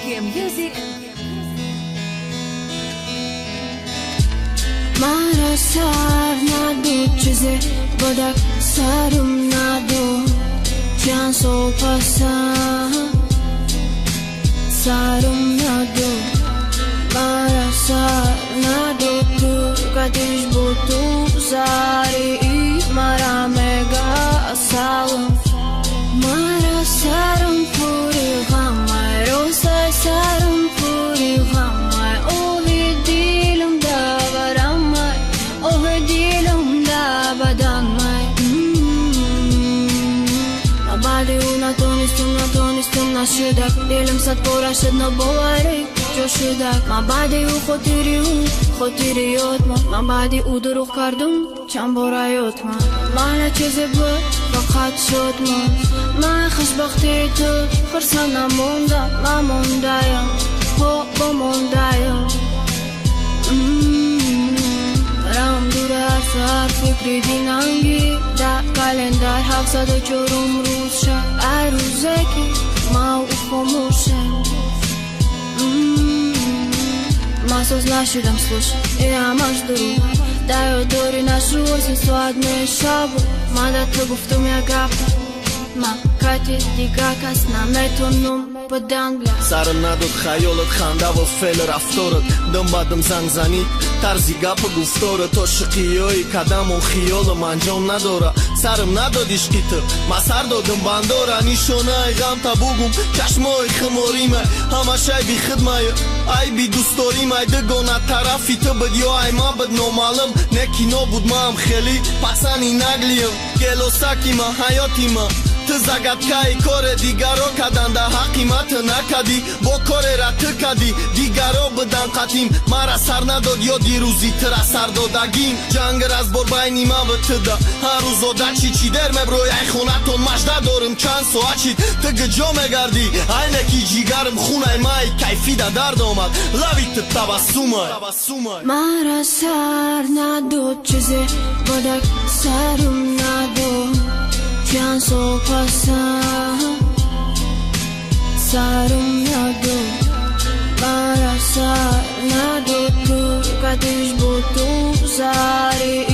Music. مرا سر نداد چیزی بدک سرم نداد چند صبح سرم نداد مرا سر نداد تو کدیش بود تو سری مرا مگا سالم مرا سرم پوری غمه روزای سرم پوری غمه اوه دیلم داورم اوه دیلم دابدانم بعدی او نتونستم نشدک دیلم صد پورا شد نبواری جو شدک من بعدی او خودیری یاد من بعدی او دروغ کردم چند بارا یاد من چیزی بود فقط شد من خوشبختی تو خرسان نموندایم بموندایم رام دور هر سهر فکری دینانگی در کلندر 704 روز شد ای روزه که ما او خموشم ما سوز نشدم سلوش ای همش دروغ دایو دوری نشروز سواد میشابو ما دا تو گفتم یا گفت ما کاتی دیگه کس نمیتونم بدن بلا سرم نداد خیالت خنده و فعل رفتارت دم بدم زنگ زنی طرزی گپ گفتارت عاشقی های کدم و خیالم انجام نداره سرم نداد عشقی تو ما سر دادم بنداره نیشانه ای غم تا بگم چشمای خماریم همش ای بی خدمه ای بی دوست داریم ای دگانه طرفی تو بد یا ای ما بد نامعلم نکی نبود ما هم خیلی پسنی نگلیم گلوسکی ما حیاتی ما تو زگتکای کار دیگرو کدن ده حقیمت نکدی با کار را تو کدی دیگرو بدن قطیم مرا سر نداد یا دیروزی تر سر دادگیم جنگ از بار بینی ما به تو ده هر روز آده چی در مبروی ای خونه تون مجده دارم چند ساعت چید تو گجا مگردی اینکی جیگرم خونه مای کیفی ده درد آمد لویت تبسومه مرا سر نداد چیزی بدک سرم نداد چند صبح سرم نداد مرا سر نداد تو کدیش بود تو سری